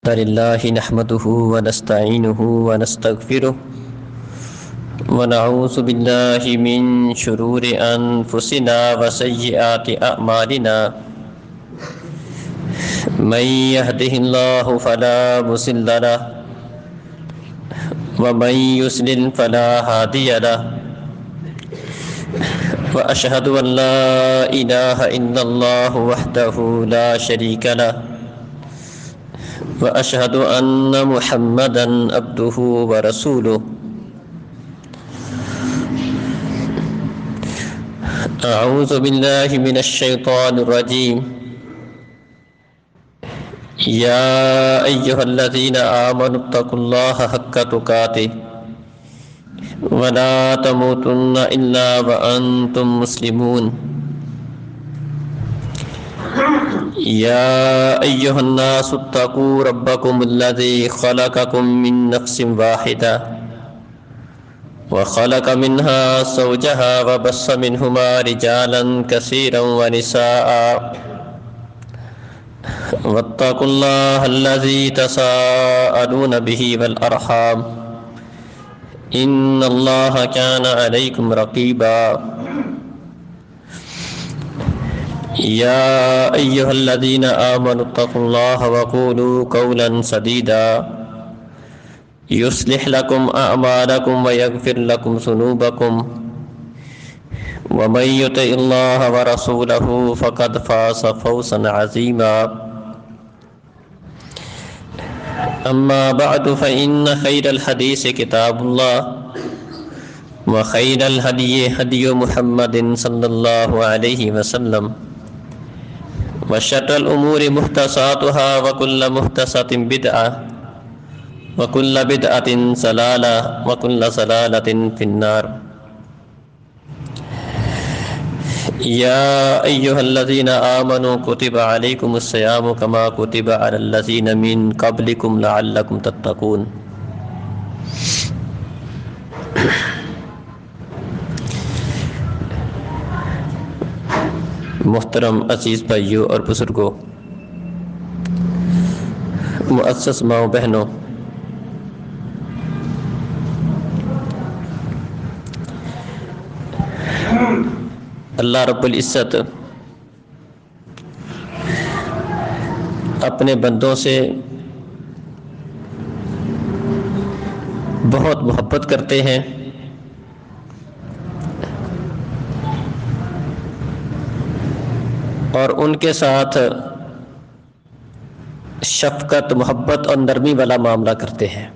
الحمد لله نحمده ونستعينه ونستغفره ونعوذ بالله من شرور أنفسنا وسيئات أعمالنا من يهده الله فلا مضل له ومن يضلل فلا هادي له وأشهد أن لا إله إلا الله وحده لا شريك له وأشهد أن محمدًا عبده ورسوله أعوذ بالله من الشيطان الرجيم يا أيها الذين آمنوا اتقوا الله حق تقاته ولا تموتن إلا وأنتم مسلمون يا أيها الناس اتقوا ربكم الذي خلقكم من نفس واحدة وخلق منها زوجها وبث منهما رجالا كثيرا ونساء واتقوا الله الذي تساءلون به والأرحام إن الله كان عليكم رقيبا يا أيها الذين آمنوا اتقوا الله وقولوا قولا سديدا يصلح لكم أعمالكم ويغفر لكم ذنوبكم ومن يطع الله ورسوله فقد فاز فوزا عظيما أما بعد فإن خير الحديث كتاب الله وخير الهدي هدي محمد صلى الله عليه وسلم وشر الأمور محدثاتها وكل محدثة بدعة وكل بدعة ضلالة وكل ضلالة في النار يا أيها الذين آمنوا كتب عليكم الصيام كما كتب على الذين من قبلكم لعلكم تتقون محترم عزیز بھائیوں اور بزرگوں، معزز ماؤں بہنوں، اللہ رب العزت اپنے بندوں سے بہت محبت کرتے ہیں اور ان کے ساتھ شفقت، محبت اور نرمی والا معاملہ کرتے ہیں۔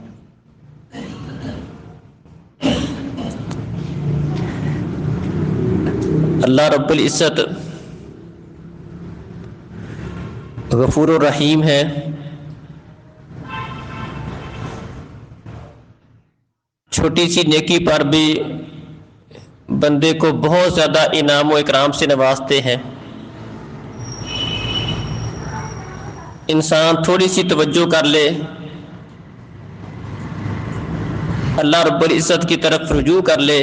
اللہ رب العزت غفور الرحیم ہے، چھوٹی سی نیکی پر بھی بندے کو بہت زیادہ انعام و اکرام سے نوازتے ہیں۔ انسان تھوڑی سی توجہ کر لے، اللہ رب العزت کی طرف رجوع کر لے،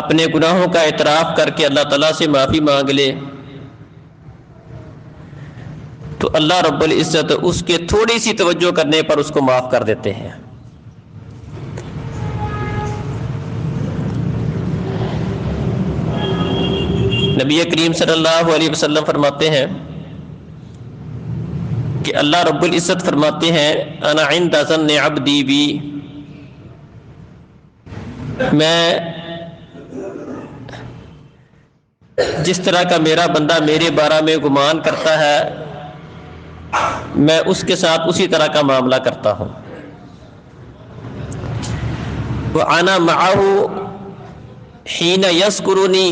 اپنے گناہوں کا اعتراف کر کے اللہ تعالیٰ سے معافی مانگ لے، تو اللہ رب العزت اس کے تھوڑی سی توجہ کرنے پر اس کو معاف کر دیتے ہیں۔ نبی کریم صلی اللہ علیہ وسلم فرماتے ہیں کہ اللہ رب العزت فرماتے ہیں انا عند ظن عبدی بی، میں جس طرح کا میرا بندہ میرے بارے میں گمان کرتا ہے میں اس کے ساتھ اسی طرح کا معاملہ کرتا ہوں۔ وَأَنَا مَعَهُ حِينَ يَذْكُرُنِي،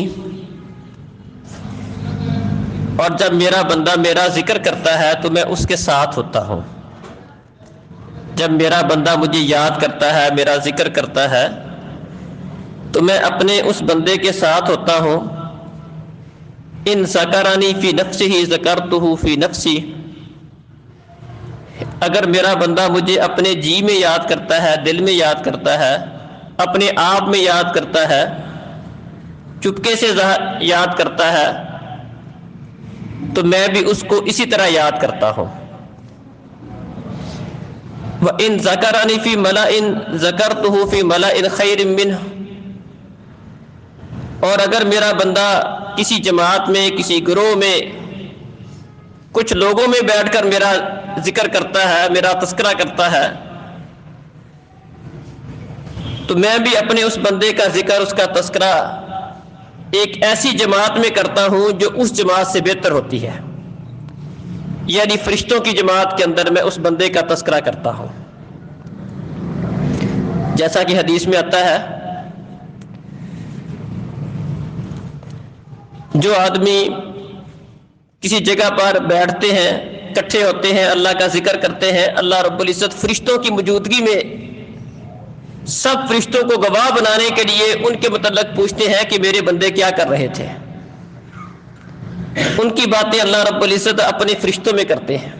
اور جب میرا بندہ میرا ذکر کرتا ہے تو میں اس کے ساتھ ہوتا ہوں۔ جب میرا بندہ مجھے یاد کرتا ہے، میرا ذکر کرتا ہے، تو میں اپنے اس بندے کے ساتھ ہوتا ہوں۔ ان ذکرنی فی نفسہ ذکرتہ فی نفسی، اگر میرا بندہ مجھے اپنے جی میں یاد کرتا ہے، دل میں یاد کرتا ہے، اپنے آپ میں یاد کرتا ہے، چپکے سے یاد کرتا ہے، تو میں بھی اس کو اسی طرح یاد کرتا ہوں. وَإِن ذَكَرَنِي فِي مَلَئٍ ذَكَرْتُهُ فِي مَلَئٍ خَيْرٍ مِّنْهُ. اور اگر میرا بندہ کسی جماعت میں، کسی گروہ میں، کچھ لوگوں میں بیٹھ کر میرا ذکر کرتا ہے، میرا تذکرہ کرتا ہے، تو میں بھی اپنے اس بندے کا ذکر، اس کا تذکرہ ایک ایسی جماعت میں کرتا ہوں جو اس جماعت سے بہتر ہوتی ہے. یعنی فرشتوں کی جماعت کے اندر میں اس بندے کا تذکرہ کرتا ہوں. جیسا کہ حدیث میں آتا ہے، جو آدمی کسی جگہ پر بیٹھتے ہیں، اکٹھے ہوتے ہیں، اللہ کا ذکر کرتے ہیں، اللہ رب العزت فرشتوں کی موجودگی میں سب فرشتوں کو گواہ بنانے کے لیے ان کے متعلق پوچھتے ہیں کہ میرے بندے کیا کر رہے تھے. ان کی باتیں اللہ رب العزت اپنے فرشتوں میں کرتے ہیں.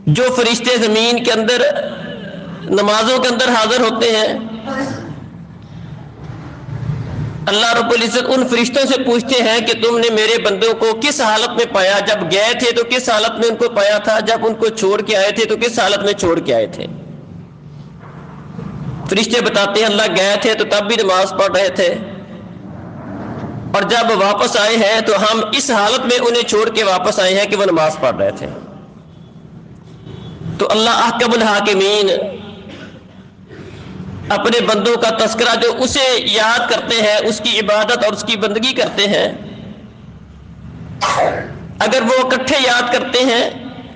جو فرشتے زمین کے اندر نمازوں کے اندر حاضر ہوتے ہیں، اللہ رب العزت ان فرشتوں سے پوچھتے ہیں کہ تم نے میرے بندوں کو کس حالت میں پایا، جب گئے تھے تو کس حالت میں ان کو پایا تھا، جب ان کو چھوڑ کے آئے تھے تو کس حالت میں چھوڑ کے آئے تھے. فرشتے بتاتے ہیں اللہ گئے تھے تو تب بھی نماز پڑھ رہے تھے، اور جب واپس آئے ہیں تو ہم اس حالت میں انہیں چھوڑ کے واپس آئے ہیں کہ وہ نماز پڑھ رہے تھے. تو اللہ احکم الحاکمین اپنے بندوں کا تذکرہ جو اسے یاد کرتے ہیں، اس کی عبادت اور اس کی بندگی کرتے ہیں، اگر وہ اکٹھے یاد کرتے ہیں،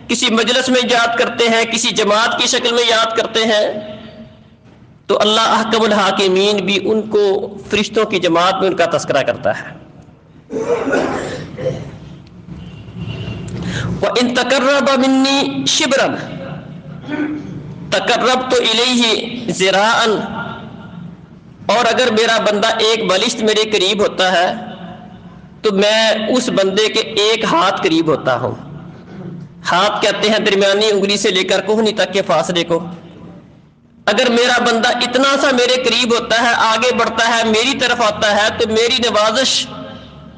کسی مجلس میں یاد کرتے ہیں، کسی جماعت کی شکل میں یاد کرتے ہیں، تو اللہ احکم الحاکمین بھی ان کو فرشتوں کی جماعت میں ان کا تذکرہ کرتا ہے. وَإِن تَقَرَّبَ مِنِّي شِبْرًا تقربت الیہ ذراعا. اور اگر میرا بندہ ایک بالشت میرے قریب ہوتا ہے تو میں اس بندے کے ایک ہاتھ قریب ہوتا ہوں. ہاتھ کہتے ہیں درمیانی انگلی سے لے کر کوہنی تک کے فاصلے کو. اگر میرا بندہ اتنا سا میرے قریب ہوتا ہے، آگے بڑھتا ہے، میری طرف آتا ہے، تو میری نوازش،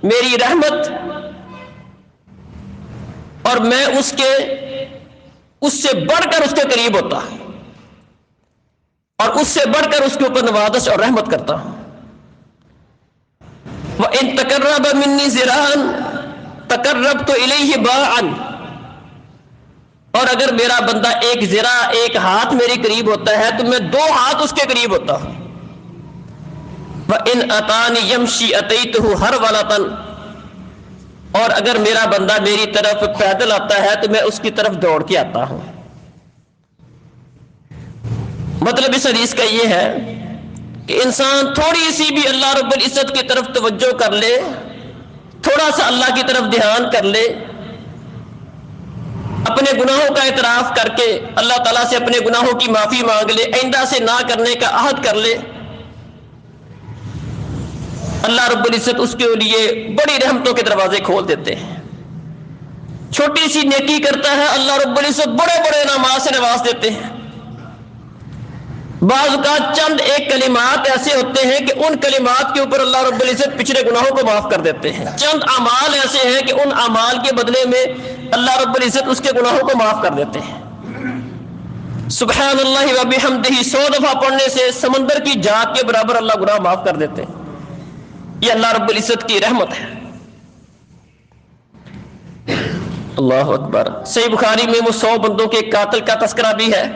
میری رحمت، اور میں اس سے بڑھ کر اس کے قریب ہوتا ہوں، اور اس سے بڑھ کر اس کے اوپر نوازش اور رحمت کرتا ہوں. وَإِن تَقَرَّبَ مِنِّي ذِرَاعًا تَقَرَّبْتُ إِلَيْهِ بَاعًا. اور اگر میرا بندہ ایک ذراع، ایک ہاتھ میرے قریب ہوتا ہے تو میں 2 ہاتھ اس کے قریب ہوتا ہوں. وَإِنْ أَتَانِ يَمْشِي أَتَيْتُهُ هَرْوَلَةً. اور اگر میرا بندہ میری طرف پیدل آتا ہے تو میں اس کی طرف دوڑ کے آتا ہوں. مطلب اس حدیث کا یہ ہے کہ انسان تھوڑی سی بھی اللہ رب العزت کی طرف توجہ کر لے، تھوڑا سا اللہ کی طرف دھیان کر لے، اپنے گناہوں کا اعتراف کر کے اللہ تعالیٰ سے اپنے گناہوں کی معافی مانگ لے، آئندہ سے نہ کرنے کا عہد کر لے، اللہ رب العزت اس کے لیے بڑی رحمتوں کے دروازے کھول دیتے ہیں. چھوٹی سی نیکی کرتا ہے، اللہ رب العزت بڑے بڑے انعامات سے نواز دیتے ہیں. بعض اوقات چند ایک کلمات ایسے ہوتے ہیں کہ ان کلمات کے اوپر اللہ رب العزت پچھلے گناہوں کو معاف کر دیتے ہیں. چند اعمال ایسے ہیں کہ ان اعمال کے بدلے میں اللہ رب العزت اس کے گناہوں کو معاف کر دیتے ہیں. سبحان اللہ و بحمدہ 100 دفعہ پڑھنے سے سمندر کی جھاگ کے برابر اللہ گناہ معاف کر دیتے ہیں. یہ اللہ رب العزت کی رحمت ہے. اللہ اکبر. صحیح بخاری میں وہ 100 بندوں کے قاتل کا تذکرہ بھی ہے.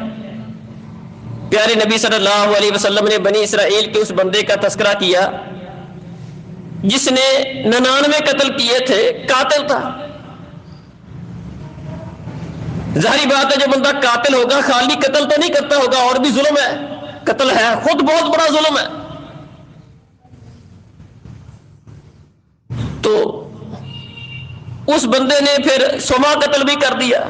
پیارے نبی صلی اللہ علیہ وسلم نے بنی اسرائیل کے اس بندے کا تذکرہ کیا جس نے 99 قتل کیے تھے، قاتل تھا. ظاہری بات ہے جو بندہ قاتل ہوگا خالی قتل تو نہیں کرتا ہوگا، اور بھی ظلم ہے، قتل ہے، خود بہت بڑا ظلم ہے. تو اس بندے نے پھر 100 قتل بھی کر دیا.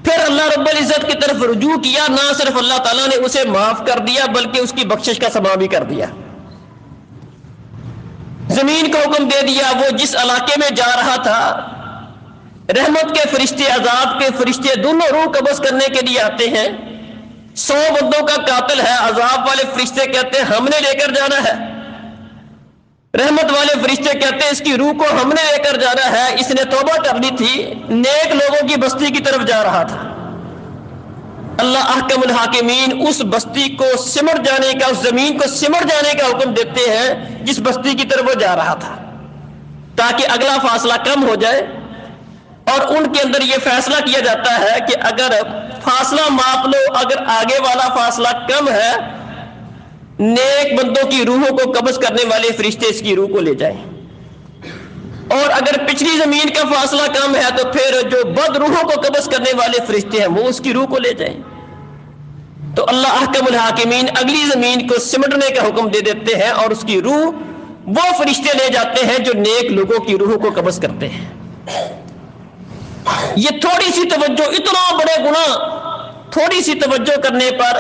پھر اللہ رب العزت کی طرف رجوع کیا، نہ صرف اللہ تعالیٰ نے اسے معاف کر دیا بلکہ اس کی بخشش کا سبب بھی کر دیا. زمین کو حکم دے دیا، وہ جس علاقے میں جا رہا تھا رحمت کے فرشتے، عذاب کے فرشتے دونوں روح قبض کرنے کے لیے آتے ہیں. 100 بندوں کا قاتل ہے، عذاب والے فرشتے کہتے ہیں ہم نے لے کر جانا ہے. رحمت والے فرشتے کہتے ہیں اس کی روح کو ہم نے لے کر جانا ہے، اس نے توبہ کر لی تھی، نیک لوگوں کی بستی کی طرف جا رہا تھا۔ اللہ احکم الحاکمین اس بستی کو سمٹ جانے کا، اس زمین کو سمٹ جانے کا حکم دیتے ہیں جس بستی کی طرف وہ جا رہا تھا، تاکہ اگلا فاصلہ کم ہو جائے۔ اور ان کے اندر یہ فیصلہ کیا جاتا ہے کہ اگر فاصلہ ماپ لو، اگر آگے والا فاصلہ کم ہے، نیک بندوں کی روحوں کو قبض کرنے والے فرشتے اس کی روح کو لے جائیں، اور اگر پچھلی زمین کا فاصلہ کم ہے تو پھر جو بد روحوں کو قبض کرنے والے فرشتے ہیں وہ اس کی روح کو لے جائیں۔ تو اللہ احکم الحاکمین اگلی زمین کو سمٹنے کا حکم دے دیتے ہیں، اور اس کی روح وہ فرشتے لے جاتے ہیں جو نیک لوگوں کی روحوں کو قبض کرتے ہیں۔ یہ تھوڑی سی توجہ، اتنا بڑے گناہ، تھوڑی سی توجہ کرنے پر،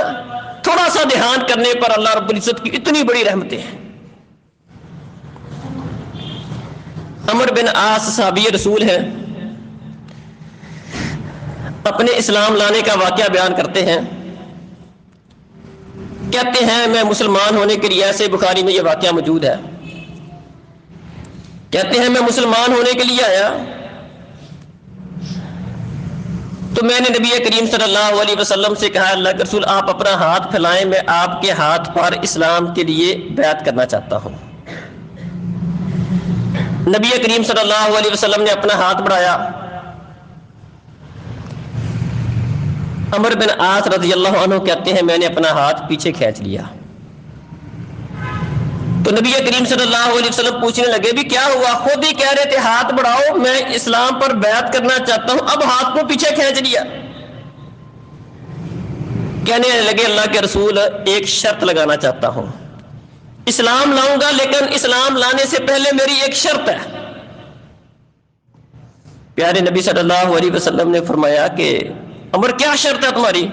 تھوڑا سا دھیان کرنے پر اللہ رب العزت کی اتنی بڑی رحمتیں ہیں۔ عمر بن عاص صحابی رسول ہے، اپنے اسلام لانے کا واقعہ بیان کرتے ہیں، کہتے ہیں میں مسلمان ہونے کے لیے، ایسے بخاری میں یہ واقعہ موجود ہے، کہتے ہیں میں مسلمان ہونے کے لیے آیا تو میں نے نبی کریم صلی اللہ علیہ وسلم سے کہا اللہ کے رسول آپ اپنا ہاتھ پھیلائیں، میں آپ کے ہاتھ پر اسلام کے لیے بیعت کرنا چاہتا ہوں۔ نبی کریم صلی اللہ علیہ وسلم نے اپنا ہاتھ بڑھایا، عمر بن عاص رضی اللہ عنہ کہتے ہیں میں نے اپنا ہاتھ پیچھے کھینچ لیا، تو نبی کریم صلی اللہ علیہ وسلم پوچھنے لگے بھی کیا ہوا؟ خود ہی کہہ رہے تھے ہاتھ بڑھاؤ، میں اسلام پر بیعت کرنا چاہتا ہوں، اب ہاتھ کو پیچھے کھینچ لیا۔ کہنے لگے اللہ کے رسول ایک شرط لگانا چاہتا ہوں، اسلام لاؤں گا لیکن اسلام لانے سے پہلے میری ایک شرط ہے۔ پیارے نبی صلی اللہ علیہ وسلم نے فرمایا کہ عمر کیا شرط ہے تمہاری؟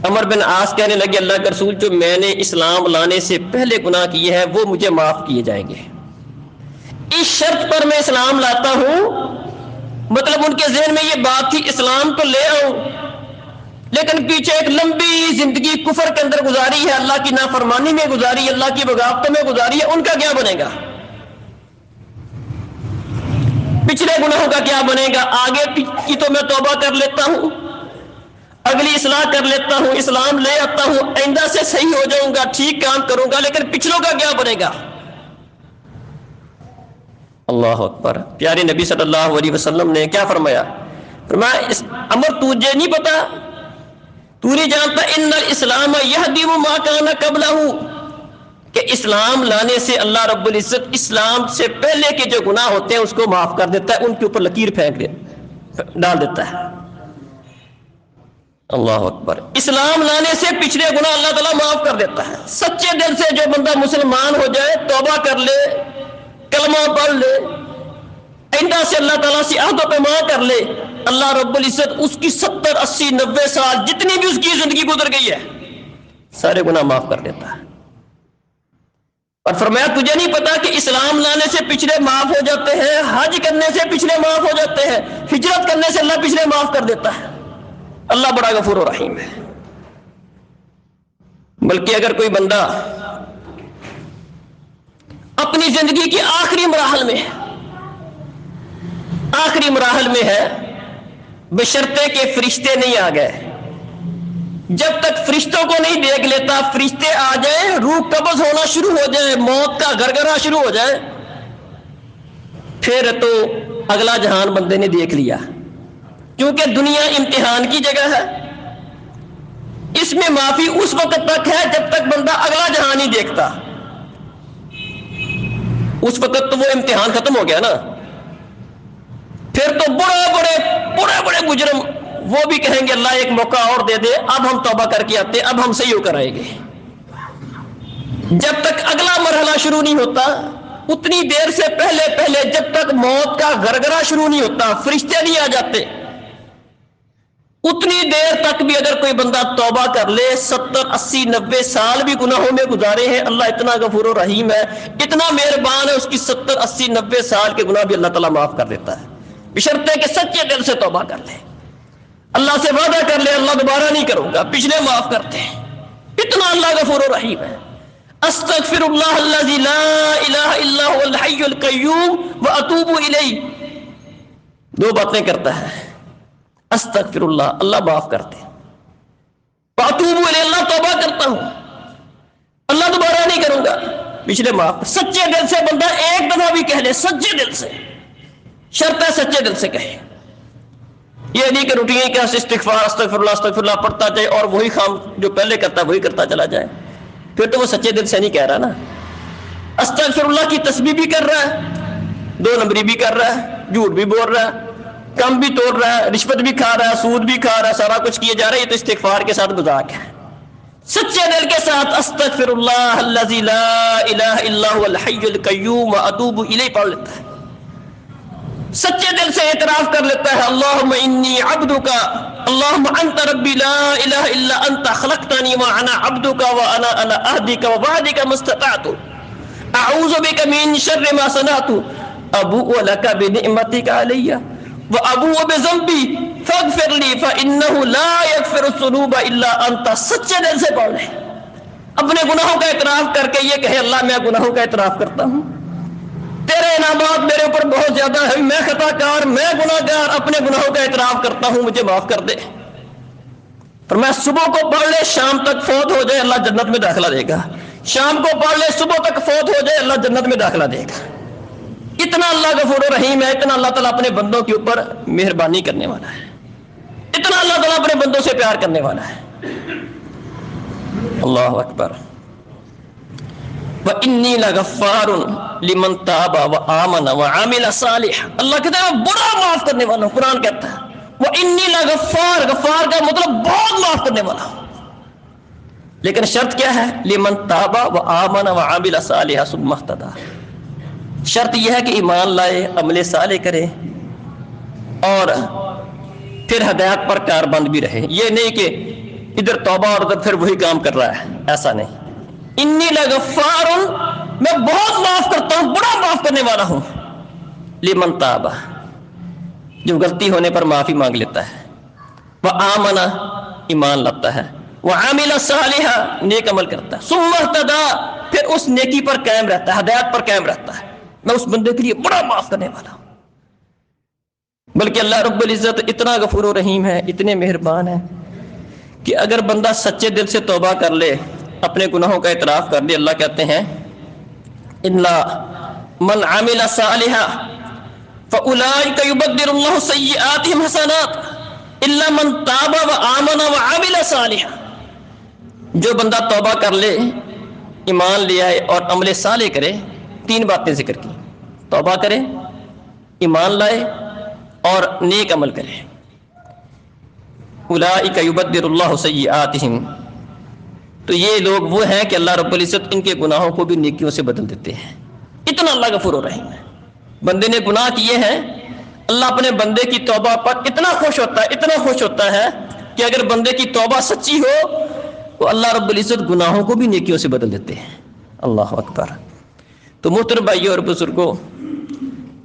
عمر بن عاص کہنے لگے اللہ کے رسول جو میں نے اسلام لانے سے پہلے گناہ کیے ہیں وہ مجھے معاف کیے جائیں گے، اس شرط پر میں اسلام لاتا ہوں۔ مطلب ان کے ذہن میں یہ بات تھی اسلام تو لے آؤں لیکن پیچھے ایک لمبی زندگی کفر کے اندر گزاری ہے، اللہ کی نافرمانی میں گزاری، اللہ کی بغاوتوں میں گزاری ہے، ان کا کیا بنے گا؟ پچھلے گناہوں کا کیا بنے گا؟ آگے کی تو میں توبہ کر لیتا ہوں، اگلی اصلاح کر لیتا ہوں، اسلام لے آتا ہوں، آئندہ سے صحیح ہو جاؤں گا، ٹھیک کام کروں گا، لیکن پچھلوں کا کیا بنے گا؟ اللہ اکبر۔ پیارے نبی صلی اللہ علیہ وسلم نے کیا فرمایا؟ فرمایا عمر تجھے نہیں پتا، تو نہیں جانتا ان الاسلام یہدم ما کان قبلہ، کہ اسلام لانے سے اللہ رب العزت اسلام سے پہلے کے جو گناہ ہوتے ہیں اس کو معاف کر دیتا ہے، ان کے اوپر لکیر ڈال دیتا ہے۔ اللہ اکبر۔ اسلام لانے سے پچھلے گناہ اللہ تعالیٰ معاف کر دیتا ہے۔ سچے دل سے جو بندہ مسلمان ہو جائے، توبہ کر لے، کلمہ پڑھ لے، آئندہ سے اللہ تعالیٰ سے عہد و پیمان کر لے، اللہ رب العزت اس کی 70 80 90 سال جتنی بھی اس کی زندگی گزر گئی ہے سارے گناہ معاف کر دیتا ہے۔ اور فرمایا تجھے نہیں پتا کہ اسلام لانے سے پچھلے معاف ہو جاتے ہیں، حج کرنے سے پچھلے معاف ہو جاتے ہیں، ہجرت کرنے سے اللہ پچھلے معاف کر دیتا ہے۔ اللہ بڑا غفور و رحیم ہے۔ بلکہ اگر کوئی بندہ اپنی زندگی کی آخری مراحل میں ہے، بشرطے کہ فرشتے نہیں آ گئے، جب تک فرشتوں کو نہیں دیکھ لیتا، فرشتے آ جائیں، روح قبض ہونا شروع ہو جائے، موت کا گرگرا شروع ہو جائے، پھر تو اگلا جہان بندے نے دیکھ لیا، کیونکہ دنیا امتحان کی جگہ ہے۔ اس میں معافی اس وقت تک ہے جب تک بندہ اگلا جہان ہی دیکھتا، اس وقت تو وہ امتحان ختم ہو گیا نا۔ پھر تو بڑے بڑے مجرم وہ بھی کہیں گے اللہ ایک موقع اور دے دے، اب ہم توبہ کر کے آتے، اب ہم صحیح ہو کر آئیں گے۔ جب تک اگلا مرحلہ شروع نہیں ہوتا، اتنی دیر سے پہلے جب تک موت کا گرگرا شروع نہیں ہوتا، فرشتے نہیں آ جاتے، اتنی دیر تک بھی اگر کوئی بندہ توبہ کر لے، 70 80 90 سال بھی گناہوں میں گزارے ہیں، اللہ اتنا غفور و رحیم ہے، اتنا مہربان ہے، اس کی 70 80 90 سال کے گناہ بھی اللہ تعالیٰ معاف کر دیتا ہے، بشرطے کہ سچے دل سے توبہ کر لے، اللہ سے وعدہ کر لے اللہ دوبارہ نہیں کروں گا، پچھلے معاف کرتے ہیں، اتنا اللہ غفور و رحیم ہے۔ استغفر اللہ الذی لا الہ الا هو الحی القیوم واتوب الیہ. دو باتیں کرتا ہے. استغفر اللہ، اللہ معاف کرتے، واتوب الیہ، اللہ توبہ کرتا ہوں، اللہ دوبارہ نہیں کروں گا، پچھلے معاف کر. سچے دل سے بندہ ایک دفعہ بھی کہہ لے، سچے دل سے، شرط ہے سچے دل سے کہے. یہ نہیں کہ روٹین کہ استغفار استغفر اللہ پڑھتا جائے اور وہی کام جو پہلے کرتا ہے وہی کرتا چلا جائے، پھر تو وہ سچے دل سے نہیں کہہ رہا نا. استغفر اللہ کی تسبیح بھی کر رہا ہے، 2 نمبری بھی کر رہا ہے، جھوٹ بھی بول رہا ہے، کم بھی توڑ رہا ہے، رشوت بھی کھا رہا ہے، سود بھی کھا رہا ہے، سارا کچھ کیے جا رہا ہے. یہ تو استغفار کے ساتھ مذاق ہے. سچے دل کے ساتھ استغفر اللہ الذی لا الہ الا هو الحی القیوم واتوب الیہ پڑھ لیتا ہے. سچے دل سے اعتراف کر لیتا ہے، اللہم انی عبدک، اللہم انت ربی لا الہ الا انت خلقتنی وانا عبدک وانا علی عہدک ووعدک ما استطعت اعوذ بک من شر ما صنعت ابوء لک بنعمتک علی وابوء بذنبی فاغفر لی فانہ لا یغفر الذنوب الا انت. سچے دل سے پڑھ لے، اپنے گناہوں کا اعتراف کر کے یہ کہے، اللہ میں گناہوں کا اعتراف کرتا ہوں، تیرے انعامات میرے اوپر بہت زیادہ ہے، میں خطا کار، میں گناہ گار، اپنے گناہوں کا اعتراف کرتا ہوں، مجھے معاف کر دے. پر میں صبح کو پڑھ لے شام تک فوت ہو جائے اللہ جنت میں داخلہ دے گا، شام کو پڑھ لے صبح تک فوت ہو جائے اللہ جنت میں داخلہ دے گا. اتنا اللہ غفور و رحیم ہے، اتنا اللہ تعالیٰ اپنے بندوں کے اوپر مہربانی کرنے والا ہے، اتنا اللہ تعالیٰ اپنے بندوں سے پیار کرنے والا ہے. اللہ اکبر. وَإِنِّي لَغَفَّارٌ لِمَن تَابَ وَآمَنَ وَعَمِلَ صَالِحًا. اللہ کہتا ہے میں بڑا معاف کرنے والا ہوں. قرآن کہتا ہے وَإِنِّي لَغَفَّارٌ، غفار کا مطلب بہت معاف کرنے والا ہوں. لیکن شرط کیا ہے؟ لِمَن تَابَ وَآمَنَ وَعَمِلَ صَالِحًا ثُمَّ اهْتَدَىٰ. شرط یہ ہے کہ ایمان لائے، عمل صالح کرے اور پھر ہدایت پر کاربند بھی رہے. یہ نہیں کہ ادھر توبہ اور ادھر پھر وہی کام کر رہا ہے، ایسا نہیں. انی لغفار، میں بہت معاف کرتا ہوں، بڑا معاف کرنے والا ہوں. لمن تاب، جو غلطی ہونے پر معافی مانگ لیتا ہے، وآمن، ایمان لاتا ہے، وعمل صالحا، نیک عمل کرتا ہے، ثم اهتدى، پھر اس نیکی پر قائم رہتا ہے، ہدایت پر قائم رہتا ہے، میں اس بندے کے لیے بڑا معاف کرنے والا ہوں. بلکہ اللہ رب العزت اتنا غفور و رحیم ہے، اتنے مہربان ہے کہ اگر بندہ سچے دل سے توبہ کر لے، اپنے گناہوں کا اعتراف کر دے، اللہ کہتے ہیں الا من عمل صالحا فاولئک یبدل اللہ سیئاتہم حسنات الا من تاب وآمن وعمل صالحا. جو بندہ توبہ کر لے، ایمان لے آئے اور عمل صالح کرے، 3 باتیں ذکر کی، توبہ کرے، ایمان لائے اور نیک عمل کرے. اولئک یبدل اللہ سیئاتہم، تو یہ لوگ وہ ہیں کہ اللہ رب العزت ان کے گناہوں کو بھی نیکیوں سے بدل دیتے ہیں. اتنا اللہ غفور و رحیم ہے. بندے نے گناہ کیے ہیں، اللہ اپنے بندے کی توبہ پر اتنا خوش ہوتا ہے، اتنا خوش ہوتا ہے کہ اگر بندے کی توبہ سچی ہو تو اللہ رب العزت گناہوں کو بھی نیکیوں سے بدل دیتے ہیں. اللہ اکبر. تو محترم بھائیوں اور بزرگوں،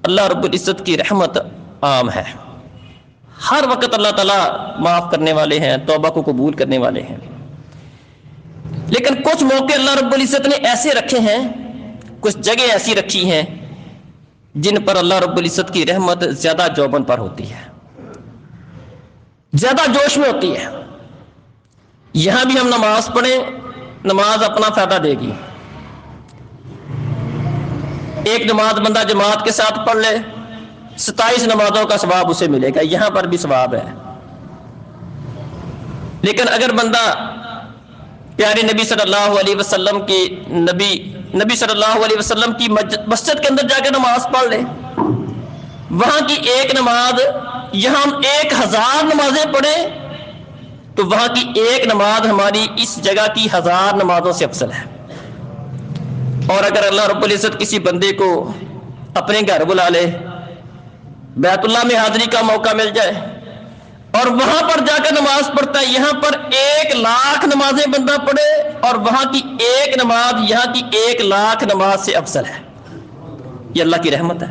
اللہ رب العزت کی رحمت عام ہے، ہر وقت اللہ تعالیٰ معاف کرنے والے ہیں، توبہ کو قبول کرنے والے ہیں. لیکن کچھ موقع اللہ رب العزت نے ایسے رکھے ہیں، کچھ جگہ ایسی رکھی ہیں جن پر اللہ رب العزت کی رحمت زیادہ جوبن پر ہوتی ہے، زیادہ جوش میں ہوتی ہے. یہاں بھی ہم نماز پڑھیں، نماز اپنا فائدہ دے گی. ایک نماز بندہ جماعت کے ساتھ پڑھ لے، 27 نمازوں کا ثواب اسے ملے گا، یہاں پر بھی ثواب ہے. لیکن اگر بندہ پیارے نبی صلی اللہ علیہ وسلم کی نبی صلی اللہ علیہ وسلم کی مسجد کے اندر جا کے نماز پڑھ لے، وہاں کی ایک نماز، یہاں ہم 1000 نمازیں پڑھیں تو وہاں کی ایک نماز ہماری اس جگہ کی 1000 نمازوں سے افضل ہے. اور اگر اللہ رب العزت کسی بندے کو اپنے گھر بلا لے، بیت اللہ میں حاضری کا موقع مل جائے اور وہاں پر جا کر نماز پڑھتا ہے، یہاں پر 1,00,000 نمازیں بندہ پڑھے اور وہاں کی ایک نماز یہاں کی 1,00,000 نماز سے افضل ہے. یہ اللہ کی رحمت ہے.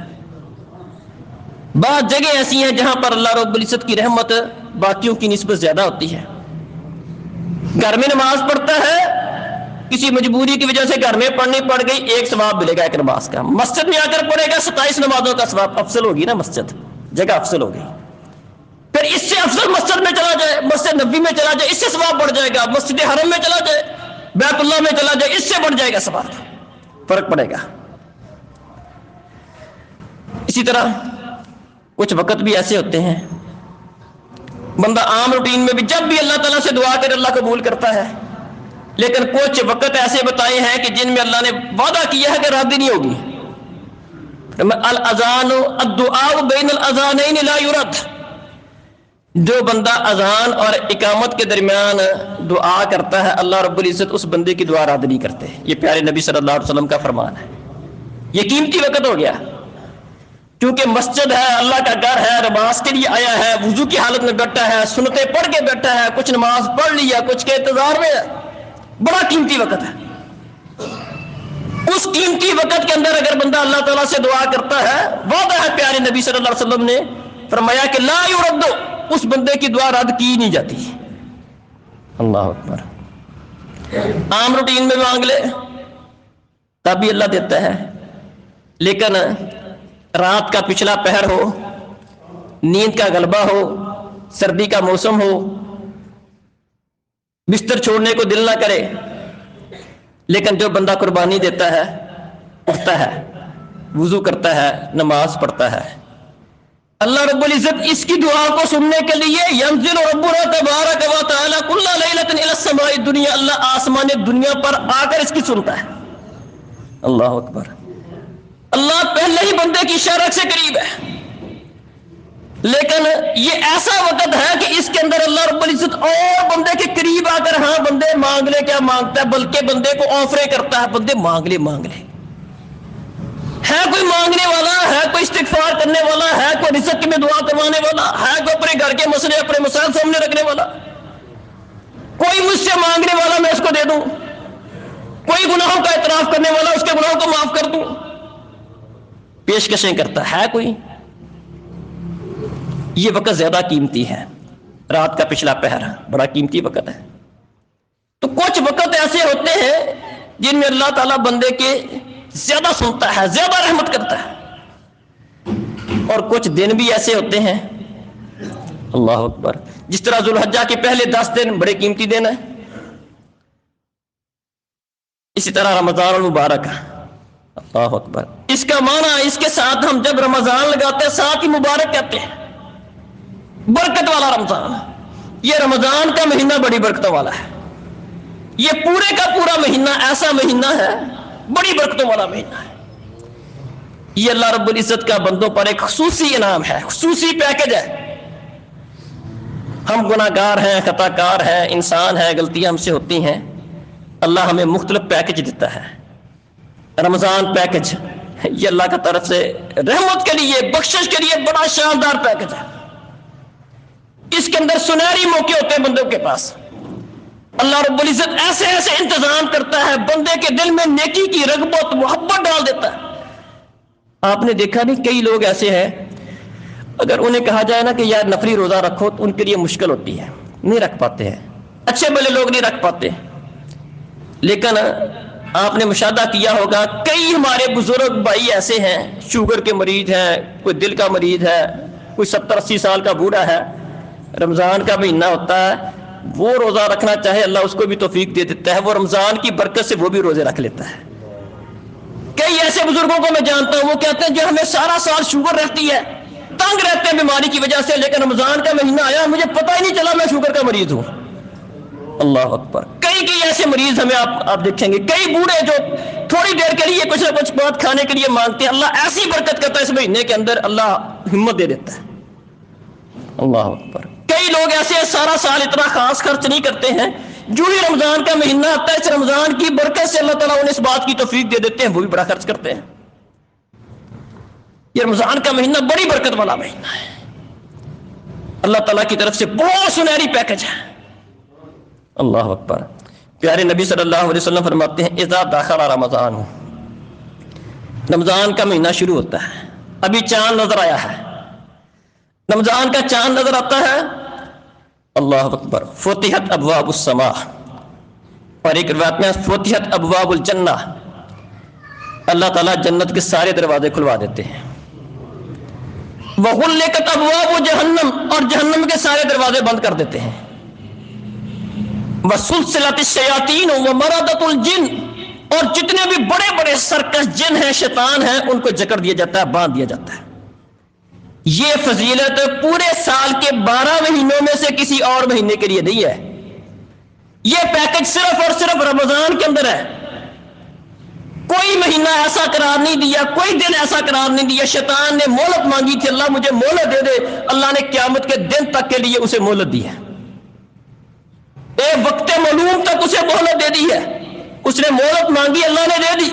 بعض جگہ ایسی ہیں جہاں پر اللہ رب العزت کی رحمت باقیوں کی نسبت زیادہ ہوتی ہے. گھر میں نماز پڑھتا ہے کسی مجبوری کی وجہ سے گھر میں پڑھنی پڑ گئی، ایک ثواب ملے گا ایک نماز کا. مسجد میں آ کر پڑھے گا 27 نمازوں کا ثواب. افضل ہوگی نا مسجد، جگہ افضل ہوگی. پھر اس سے افضل مسجد میں چلا جائے، مسجد نبی میں چلا جائے، اس سے ثواب بڑھ جائے گا. مسجد حرم میں چلا جائے، بیت اللہ میں چلا جائے، اس سے بڑھ جائے گا ثواب. فرق پڑے گا. اسی طرح کچھ وقت بھی ایسے ہوتے ہیں بندہ عام روٹین میں بھی جب بھی اللہ تعالیٰ سے دعا کر اللہ قبول کرتا ہے، لیکن کچھ وقت ایسے بتائے ہیں کہ جن میں اللہ نے وعدہ کیا ہے کہ رد نہیں ہوگی. الاذان الدعاء بین الاذانین لا یرد. جو بندہ اذان اور اقامت کے درمیان دعا کرتا ہے اللہ رب العزت اس بندے کی دعا رد نہیں کرتے. یہ پیارے نبی صلی اللہ علیہ وسلم کا فرمان ہے. یہ قیمتی وقت ہو گیا، کیونکہ مسجد ہے، اللہ کا گھر ہے، نماز کے لیے آیا ہے، وضو کی حالت میں بیٹھا ہے، سنتیں پڑھ کے بیٹھا ہے، کچھ نماز پڑھ لیا، کچھ کے انتظار میں ہے. بڑا قیمتی وقت ہے. اس قیمتی وقت کے اندر اگر بندہ اللہ تعالیٰ سے دعا کرتا ہے، وعدہ ہے پیارے نبی صلی اللہ علیہ وسلم نے فرمایا کہ لا یرد، اس بندے کی دعا رد کی نہیں جاتی. اللہ اکبر. عام روٹین میں مانگ لے تب بھی اللہ دیتا ہے، لیکن رات کا پچھلا پہر ہو، نیند کا غلبہ ہو، سردی کا موسم ہو، بستر چھوڑنے کو دل نہ کرے، لیکن جو بندہ قربانی دیتا ہے، اٹھتا ہے، وضو کرتا ہے، نماز پڑھتا ہے، اللہ رب العزت اس کی دعا کو سننے کے لیے ینزل ربنا تبارک و تعالی کل لیلۃ الی السماء الدنیا، اللہ آسمان دنیا پر آ کر اس کی سنتا ہے. اللہ اکبر. اللہ پہلے ہی بندے کی شرک سے قریب ہے، لیکن یہ ایسا وقت ہے کہ اس کے اندر اللہ رب العزت اور بندے کے قریب آ کر ہاں بندے مانگ لے، کیا مانگتا ہے، بلکہ بندے کو آفریں کرتا ہے، بندے مانگ لے مانگ لے. ہے کوئی مانگنے والا، ہے کوئی استغفار کرنے والا، ہے کوئی رزق میں دعا کروانے والا، ہے کوئی اپنے گھر کے مسئلے اپنے مسائل سامنے رکھنے والا، کوئی مجھ سے مانگنے والا میں اس کو دے دوں، کوئی گناہوں کا اعتراف کرنے والا اس کے گناہوں کو معاف کر دوں. پیشکشیں کرتا ہے کوئی. یہ وقت زیادہ قیمتی ہے. رات کا پچھلا پہر بڑا قیمتی وقت ہے. تو کچھ وقت ایسے ہوتے ہیں جن میں اللہ تعالیٰ بندے کے زیادہ سنتا ہے، زیادہ رحمت کرتا ہے. اور کچھ دن بھی ایسے ہوتے ہیں، اللہ اکبر، جس طرح ذوالحجہ کے پہلے 10 دن بڑے قیمتی دن ہیں. اسی طرح رمضان المبارک، اللہ اکبر. اس کا معنی اس کے ساتھ ہم جب رمضان لگاتے ہیں ساتھ ہی مبارک کہتے ہیں، برکت والا رمضان. یہ رمضان کا مہینہ بڑی برکتوں والا ہے. یہ پورے کا پورا مہینہ ایسا مہینہ ہے، بڑی برکتوں والا مہینہ ہے. یہ اللہ رب العزت کا بندوں پر ایک خصوصی انعام ہے، خصوصی پیکج ہے. ہم گناہ گار ہیں، خطا کار ہیں، انسان ہیں، غلطیاں ہم سے ہوتی ہیں. اللہ ہمیں مختلف پیکج دیتا ہے. رمضان پیکج یہ اللہ کی طرف سے رحمت کے لیے، بخشش کے لیے بڑا شاندار پیکج ہے. اس کے اندر سنہری موقع ہوتے ہیں بندوں کے پاس. اللہ رب العزت ایسے ایسے انتظام کرتا ہے، بندے کے دل میں نیکی کی رغبت محبت ڈال دیتا ہے. آپ نے دیکھا نہیں کئی لوگ ایسے ہیں اگر انہیں کہا جائے نا کہ یار نفلی روزہ رکھو تو ان کے لیے مشکل ہوتی ہے، نہیں رکھ پاتے ہیں. اچھے بھلے لوگ نہیں رکھ پاتے. لیکن آپ نے مشاہدہ کیا ہوگا کئی ہمارے بزرگ بھائی ایسے ہیں، شوگر کے مریض ہیں، کوئی دل کا مریض ہے، کوئی 70-80 سال کا بوڑھا ہے، رمضان کا مہینہ ہوتا ہے، وہ روزہ رکھنا چاہے اللہ اس کو بھی توفیق دے دیتا ہے، وہ رمضان کی برکت سے وہ بھی روزے رکھ لیتا ہے. کئی ایسے بزرگوں کو میں جانتا ہوں، وہ کہتے ہیں جو ہمیں سارا سال شوگر رہتی ہے، تنگ رہتے ہیں بیماری کی وجہ سے، لیکن رمضان کا مہینہ آیا مجھے پتہ ہی نہیں چلا میں شوگر کا مریض ہوں. اللہ اکبر. کئی ایسے مریض ہمیں آپ دیکھیں گے، کئی بوڑھے جو تھوڑی دیر کے لیے کچھ نہ کچھ بات کھانے کے لیے مانگتے ہیں، اللہ ایسی برکت کرتا ہے اس مہینے کے اندر، اللہ ہمت دے دیتا ہے. اللہ اکبر. کئی لوگ ایسے سارا سال اتنا خاص خرچ نہیں کرتے ہیں، جو ہی رمضان کا مہینہ آتا ہے اس رمضان کی برکت سے اللہ تعالیٰ انہیں اس بات کی توفیق دے دیتے ہیں، وہ بھی بڑا خرچ کرتے ہیں. یہ رمضان کا مہینہ بڑی برکت والا مہینہ ہے. اللہ تعالیٰ کی طرف سے بہت سنہری پیکج ہے. اللہ اکبر. پیارے نبی صلی اللہ علیہ وسلم فرماتے ہیں اذا داخل رمضان، رمضان کا مہینہ شروع ہوتا ہے، ابھی چاند نظر آیا ہے، رمضان کا چاند نظر آتا ہے، اللہ اکبر، فتحت ابواب السماء، اور ایک روایت میں فتحت ابواب الجنہ، اللہ تعالیٰ جنت کے سارے دروازے کھلوا دیتے ہیں. وغلقت ابواب جہنم، اور جہنم کے سارے دروازے بند کر دیتے ہیں. وسلسلت الشیاطین ومردۃ الجن، اور جتنے بھی بڑے بڑے سرکش جن ہیں، شیطان ہیں، ان کو جکڑ دیا جاتا ہے، باندھ دیا جاتا ہے. یہ فضیلت پورے سال کے 12 مہینوں میں سے کسی اور مہینے کے لیے نہیں ہے. یہ پیکج صرف اور صرف رمضان کے اندر ہے. کوئی مہینہ ایسا قرار نہیں دیا، کوئی دن ایسا قرار نہیں دیا. شیطان نے مہلت مانگی تھی، اللہ مجھے مہلت دے دے، اللہ نے قیامت کے دن تک کے لیے اسے مہلت دی ہے. ایک وقت معلوم تک اسے مہلت دے دی ہے. اس نے مہلت مانگی، اللہ نے دے دی.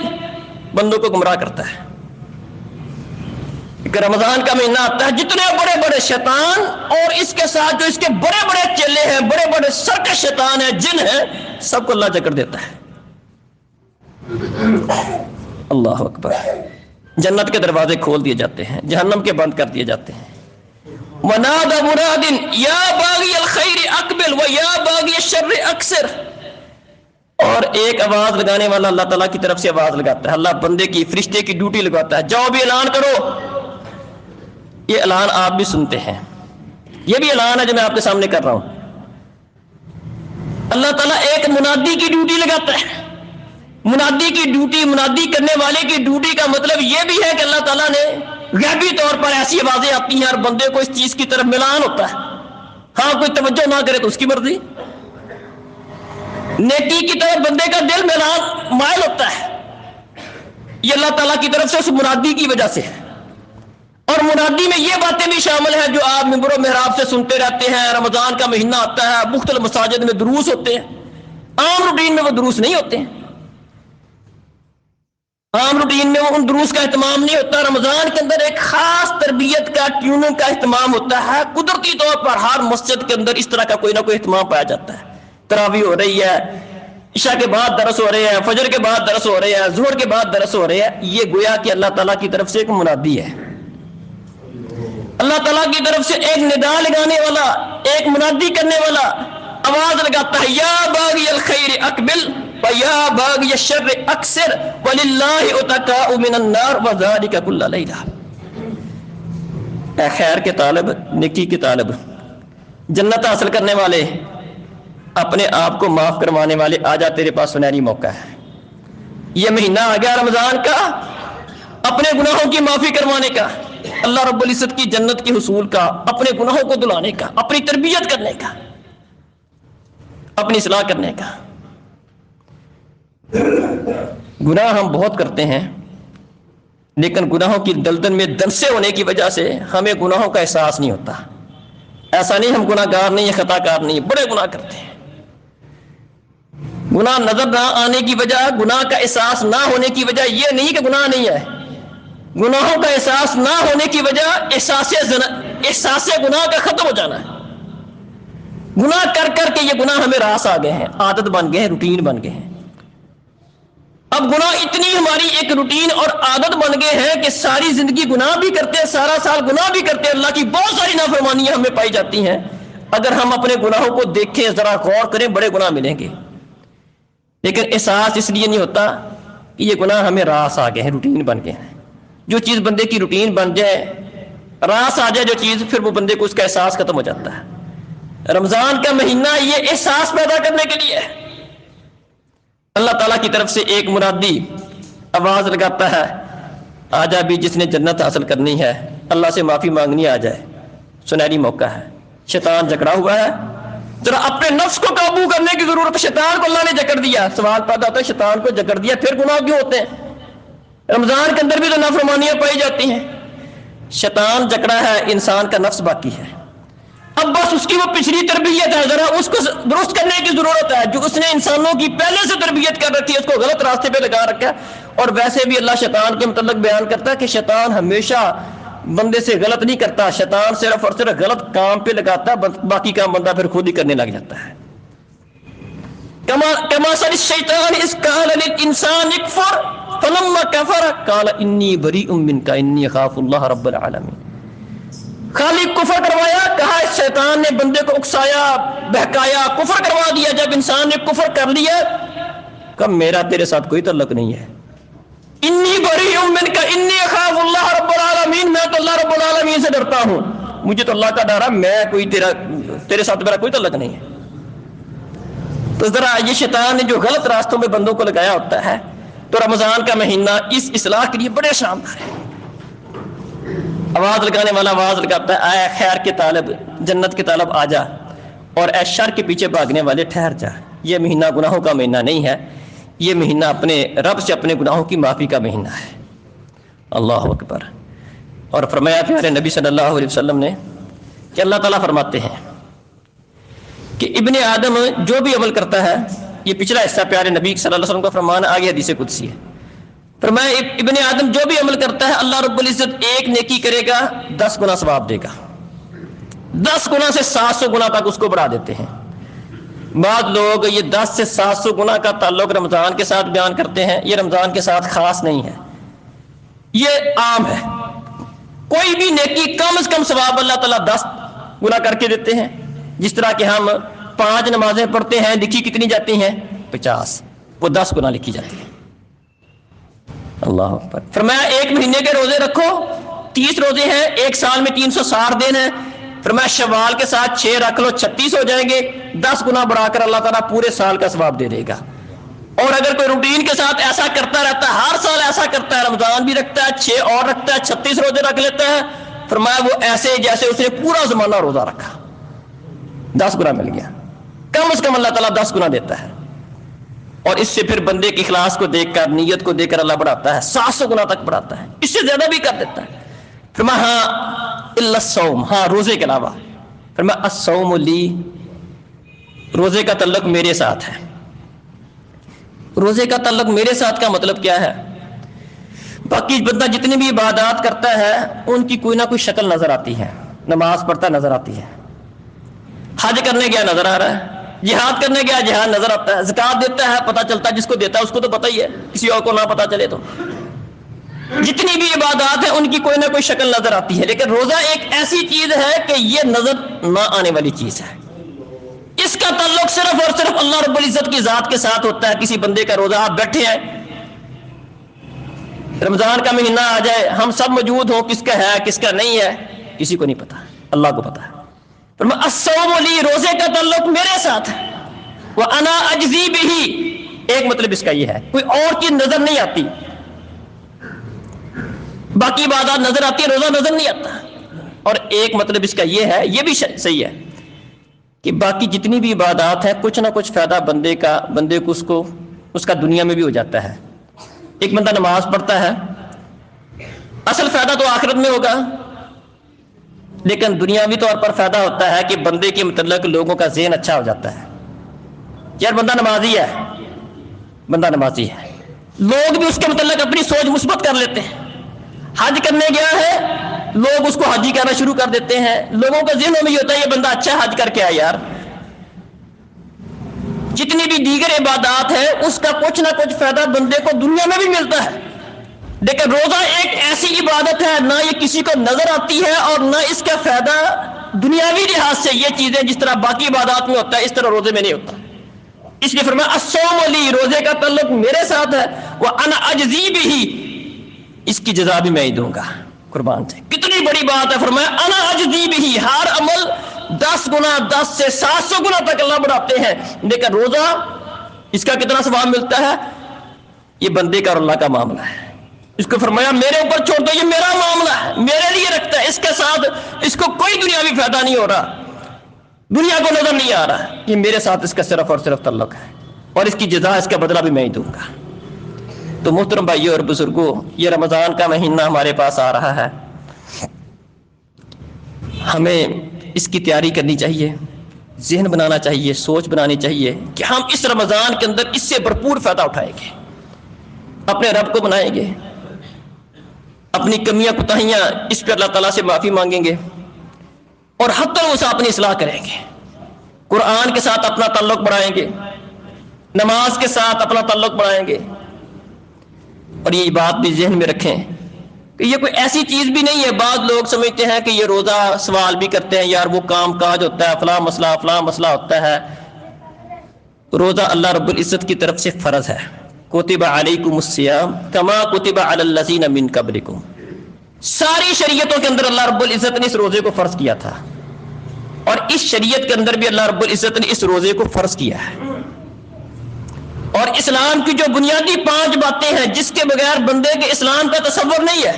بندوں کو گمراہ کرتا ہے. کہ رمضان کا مہینہ آتا ہے، جتنے بڑے بڑے شیطان اور اس کے ساتھ جو اس کے بڑے بڑے چیلے ہیں، بڑے بڑے سرکش شیطان ہیں، جن ہیں، سب کو اللہ جکڑ دیتا ہے. اللہ اکبر. جنت کے دروازے کھول دیے جاتے ہیں، جہنم کے بند کر دیے جاتے ہیں. وَنَادَى مُنَادٍ يَا بَاغِيَ الْخَيْرِ أَقْبِلْ وَيَا بَاغِيَ الشَّرِّ أَقْصِرْ. اور ایک آواز لگانے والا اللہ تعالیٰ کی طرف سے آواز لگاتا ہے. اللہ بندے کی، فرشتے کی ڈیوٹی لگاتا ہے، جاؤ بھی اعلان کرو. یہ اعلان آپ بھی سنتے ہیں، یہ بھی اعلان ہے جو میں آپ کے سامنے کر رہا ہوں. اللہ تعالیٰ ایک منادی کی ڈیوٹی لگاتا ہے. منادی کی ڈیوٹی، منادی کرنے والے کی ڈیوٹی کا مطلب یہ بھی ہے کہ اللہ تعالیٰ نے غیبی طور پر ایسی آوازیں آتی ہیں اور بندے کو اس چیز کی طرف ملان ہوتا ہے. ہاں کوئی توجہ نہ کرے تو اس کی مرضی. نیکی کی طرف بندے کا دل ملان مائل ہوتا ہے. یہ اللہ تعالیٰ کی طرف سے اس منادی کی وجہ سے ہے. اور منادی میں یہ باتیں بھی شامل ہیں جو آپ منبر و محراب سے سنتے رہتے ہیں. رمضان کا مہینہ آتا ہے، مختلف مساجد میں دروس ہوتے ہیں. عام روٹین میں وہ دروس نہیں ہوتے ہیں، عام روٹین میں ان دروس کا اہتمام نہیں ہوتا. رمضان کے اندر ایک خاص تربیت کا، ٹیوننگ کا اہتمام ہوتا ہے. قدرتی طور پر ہر مسجد کے اندر اس طرح کا کوئی نہ کوئی اہتمام پایا جاتا ہے. تراویح ہو رہی ہے، عشاء کے بعد درس ہو رہے ہیں، فجر کے بعد درس ہو رہے ہیں، ظہر کے بعد درس ہو رہے ہیں. یہ گویا کہ اللہ تعالیٰ کی طرف سے ایک منادی ہے. اللہ تعالیٰ کی طرف سے ایک ندا لگانے والا، ایک منادی کرنے والا آواز لگاتا ہے. یا باغی الخیر اقبل ویا باغی الشر اقصر وللہ اتقاء من النار وذلک کل لیلہ. اے خیر کے طالب، نیکی کے طالب، جنت حاصل کرنے والے، اپنے آپ کو معاف کروانے والے، آجا تیرے پاس سنہری موقع ہے. یہ مہینہ آ گیا رمضان کا، اپنے گناہوں کی معافی کروانے کا، اللہ رب العزت کی جنت کے حصول کا، اپنے گناہوں کو دلانے کا، اپنی تربیت کرنے کا، اپنی اصلاح کرنے کا. گناہ ہم بہت کرتے ہیں، لیکن گناہوں کی دلدل میں دنسے ہونے کی وجہ سے ہمیں گناہوں کا احساس نہیں ہوتا. ایسا نہیں ہم گناہ گار نہیں، خطا کار نہیں، بڑے گناہ کرتے ہیں. گناہ نظر نہ آنے کی وجہ، گناہ کا احساس نہ ہونے کی وجہ یہ نہیں کہ گناہ نہیں ہے. گناہوں کا احساس نہ ہونے کی وجہ احساس گناہ کا ختم ہو جانا ہے. گناہ کر کر کے یہ گناہ ہمیں راس آ گئے ہیں، عادت بن گئے ہیں، روٹین بن گئے ہیں. اب گناہ اتنی ہماری ایک روٹین اور عادت بن گئے ہیں کہ ساری زندگی گناہ بھی کرتے ہیں، سارا سال گناہ بھی کرتے ہیں. اللہ کی بہت ساری نافرمانیاں ہمیں پائی جاتی ہیں. اگر ہم اپنے گناہوں کو دیکھیں، ذرا غور کریں، بڑے گناہ ملیں گے. لیکن احساس اس لیے نہیں ہوتا کہ یہ گناہ ہمیں راس آ گئے ہیں، روٹین بن گئے ہیں. جو چیز بندے کی روٹین بن جائے، راس آ جائے جو چیز، پھر وہ بندے کو اس کا احساس ختم ہو جاتا ہے. رمضان کا مہینہ یہ احساس پیدا کرنے کے لیے ہے. اللہ تعالیٰ کی طرف سے ایک منادی آواز لگاتا ہے، آجا بھی جس نے جنت حاصل کرنی ہے، اللہ سے معافی مانگنی، آ جائے. سنہری موقع ہے. شیطان جکڑا ہوا ہے، ذرا اپنے نفس کو قابو کرنے کی ضرورت ہے. شیطان کو اللہ نے جکڑ دیا. سوال پیدا ہوتا ہے شیطان کو جکڑ دیا، پھر گناہ کیوں ہوتے ہیں؟ رمضان کے اندر بھی تو نافرمانیاں پائی جاتی ہیں. شیطان جکڑا ہے، انسان کا نفس باقی ہے. اب بس اس کی وہ پچھلی تربیت ہے، ذرا اس کو درست کرنے کی ضرورت ہے. جو اس نے انسانوں کی پہلے سے تربیت کر رکھی ہے، اس کو غلط راستے پہ لگا رکھا ہے. اور ویسے بھی اللہ شیطان کے متعلق بیان کرتا ہے کہ شیطان ہمیشہ بندے سے غلط نہیں کرتا. شیطان صرف اور صرف غلط کام پہ لگاتا ہے، باقی کام بندہ پھر خود ہی کرنے لگ جاتا ہے. کماسل الشیطان اذ قال للانسان اکفر فلما کفر قال انی بریء منک انی اخاف اللہ رب العالمین. خالی کفر کروایا، کہا اس شیطان نے بندے کو اکسایا، بہکایا، کفر کروا دیا. جب انسان نے کفر کر لیا کہ میرا تیرے ساتھ کوئی تعلق نہیں ہے. انی بریء منک انی اخاف اللہ رب العالمین، میں تو اللہ رب العالمین سے ڈرتا ہوں، مجھے تو اللہ کا ڈر ہے، میں کوئی تیرے ساتھ میرا کوئی تعلق نہیں ہے. تو ذرا یہ شیطان نے جو غلط راستوں میں بندوں کو لگایا ہوتا ہے، تو رمضان کا مہینہ اس اصلاح کے لیے بڑے شاندار ہے. آواز لگانے والا آواز لگاتا ہے، اے خیر کے طالب، جنت کے طالب آ جا، اور اے شر کے پیچھے بھاگنے والے ٹھہر جا. یہ مہینہ گناہوں کا مہینہ نہیں ہے، یہ مہینہ اپنے رب سے اپنے گناہوں کی معافی کا مہینہ ہے. اللہ اکبر. اور فرمایا پیارے نبی صلی اللہ علیہ وسلم نے کہ اللہ تعالیٰ فرماتے ہیں کہ ابن آدم جو بھی عمل کرتا ہے، یہ پچھلا حصہ پیارے نبی صلی اللہ علیہ وسلم کا فرمان، آگے حدیث قدسی ہے. فرمایا ابن آدم جو بھی عمل کرتا ہے، اللہ رب العزت ایک نیکی کرے گا 10 گنا ثواب دے گا، 10 گنا سے 700 گنا تک اس کو بڑھا دیتے ہیں. بعض لوگ یہ 10 سے 700 گنا کا تعلق رمضان کے ساتھ بیان کرتے ہیں. یہ رمضان کے ساتھ خاص نہیں ہے، یہ عام ہے. کوئی بھی نیکی کم از کم ثواب اللہ تعالیٰ 10 گنا کر کے دیتے ہیں. جس طرح کہ ہم 5 نمازیں پڑھتے ہیں، لکھی کتنی جاتی ہیں؟ 50، وہ 10 گنا لکھی جاتی ہیں. اللہ اکبر. فرمایا ایک مہینے کے روزے رکھو، 30 روزے ہیں، ایک سال میں 360 دن ہیں. فرمایا شوال کے ساتھ 6 رکھ لو، 36 ہو جائیں گے، 10 گنا بڑھا کر اللہ تعالیٰ پورے سال کا ثواب دے دے گا. اور اگر کوئی روٹین کے ساتھ ایسا کرتا رہتا ہے، ہر سال ایسا کرتا ہے، رمضان بھی رکھتا ہے، 6 اور رکھتا ہے، 36 روزے رکھ لیتا ہے، فرمایا وہ ایسے جیسے اس نے پورا زمانہ روزہ رکھا، 10 گنا مل گیا. کم از کم اللہ تعالیٰ 10 گنا دیتا ہے. اور اس سے پھر بندے کے اخلاص کو دیکھ کر، نیت کو دیکھ کر اللہ بڑھاتا ہے، 700 گنا تک بڑھاتا ہے، اس سے زیادہ بھی کر دیتا ہے. فرمایا ہاں الا الصوم، ہاں روزے کے علاوہ. فرمایا الصوم لی، روزے کا تعلق میرے ساتھ ہے. روزے کا تعلق میرے ساتھ کا مطلب کیا ہے؟ باقی بندہ جتنی بھی عبادات کرتا ہے ان کی کوئی نہ کوئی شکل نظر آتی ہے. نماز پڑھتا نظر آتی ہے، حج کرنے گیا نظر آ رہا ہے، جہاد کرنے گیا جہاد نظر آتا ہے، زکات دیتا ہے پتہ چلتا ہے، جس کو دیتا ہے اس کو تو پتہ ہی ہے، کسی اور کو نہ پتہ چلے تو. جتنی بھی عبادات ہیں ان کی کوئی نہ کوئی شکل نظر آتی ہے. لیکن روزہ ایک ایسی چیز ہے کہ یہ نظر نہ آنے والی چیز ہے. اس کا تعلق صرف اور صرف اللہ رب العزت کی ذات کے ساتھ ہوتا ہے. کسی بندے کا روزہ، آپ بیٹھے ہیں، رمضان کا مہینہ آ جائے، ہم سب موجود ہوں، کس کا ہے کس کا نہیں ہے کسی کو نہیں پتا، اللہ کو پتا ہے. الصوم لی، روزے کا تعلق میرے ساتھ ہے. وَأَنَا أَجْزِي بِهِ، ایک مطلب اس کا یہ ہے، کوئی اور چیز نظر نہیں آتی. باقی عبادات نظر آتی ہے، روزہ نظر نہیں آتا. اور ایک مطلب اس کا یہ ہے، یہ بھی صحیح ہے، کہ باقی جتنی بھی عبادات ہیں کچھ نہ کچھ فائدہ بندے کو اس کا دنیا میں بھی ہو جاتا ہے. ایک بندہ نماز پڑھتا ہے، اصل فائدہ تو آخرت میں ہوگا، لیکن دنیاوی طور پر فائدہ ہوتا ہے کہ بندے کے متعلق لوگوں کا ذہن اچھا ہو جاتا ہے. یار بندہ نمازی ہے، بندہ نمازی ہے، لوگ بھی اس کے متعلق اپنی سوچ مثبت کر لیتے ہیں. حج کرنے گیا ہے، لوگ اس کو حجی کہنا شروع کر دیتے ہیں، لوگوں کا ذہنوں میں یہ ہوتا ہے یہ بندہ اچھا حج کر کے آیا. یار جتنی بھی دیگر عبادات ہے اس کا کچھ نہ کچھ فائدہ بندے کو دنیا میں بھی ملتا ہے. لیکن روزہ ایک ایسی عبادت ہے، نہ یہ کسی کو نظر آتی ہے اور نہ اس کا فائدہ دنیاوی لحاظ سے یہ چیزیں جس طرح باقی عبادات میں ہوتا ہے اس طرح روزے میں نہیں ہوتا. اس لیے فرمایا الصوم لی، روزے کا تعلق میرے ساتھ ہے. وَأَنَا أَجْزِي بِهِ، اس کی جزا بھی میں ہی دوں گا. قربان سے کتنی بڑی بات ہے. فرمایا انا اجزی بہ، ہر عمل 10 گنا، 10 سے 700 گنا تک اللہ بڑھاتے ہیں. لیکن روزہ اس کا کتنا ثواب ملتا ہے؟ یہ بندے کا اور اللہ کا معاملہ ہے. اس کو فرمایا میرے اوپر چھوڑ دو، یہ میرا معاملہ ہے، میرے لیے رکھتا ہے، اس کے ساتھ اس کو کوئی دنیاوی فائدہ نہیں ہو رہا، دنیا کو نظر نہیں آ رہا، یہ میرے ساتھ اس کا صرف اور صرف تعلق ہے، اور اس کی جزا، اس کا بدلہ بھی میں ہی دوں گا. تو محترم بھائیوں اور بزرگوں، یہ رمضان کا مہینہ ہمارے پاس آ رہا ہے، ہمیں اس کی تیاری کرنی چاہیے، ذہن بنانا چاہیے، سوچ بنانی چاہیے کہ ہم اس رمضان کے اندر اس سے بھرپور فائدہ اٹھائیں گے، اپنے رب کو بنائیں گے، اپنی کمیاں کوتاہیاں اس پہ اللہ تعالیٰ سے معافی مانگیں گے، اور حتی اسے اپنی اصلاح کریں گے. قرآن کے ساتھ اپنا تعلق بڑھائیں گے، نماز کے ساتھ اپنا تعلق بڑھائیں گے. اور یہ بات بھی ذہن میں رکھیں کہ یہ کوئی ایسی چیز بھی نہیں ہے. بعض لوگ سمجھتے ہیں کہ یہ روزہ سوال بھی کرتے ہیں، یار وہ کام کاج ہوتا ہے، فلاں مسئلہ ہوتا ہے، روزہ اللہ رب العزت کی طرف سے فرض ہے. کتب علیکم الصیام کما کتب علی الذین من قبلکم. ساری شریعتوں کے اندر اللہ رب العزت نے اس روزے کو فرض کیا تھا, اور اس شریعت کے اندر بھی اللہ رب العزت نے اس روزے کو فرض کیا ہے. اور اسلام کی جو بنیادی 5 باتیں ہیں جس کے بغیر بندے کے اسلام کا تصور نہیں ہے.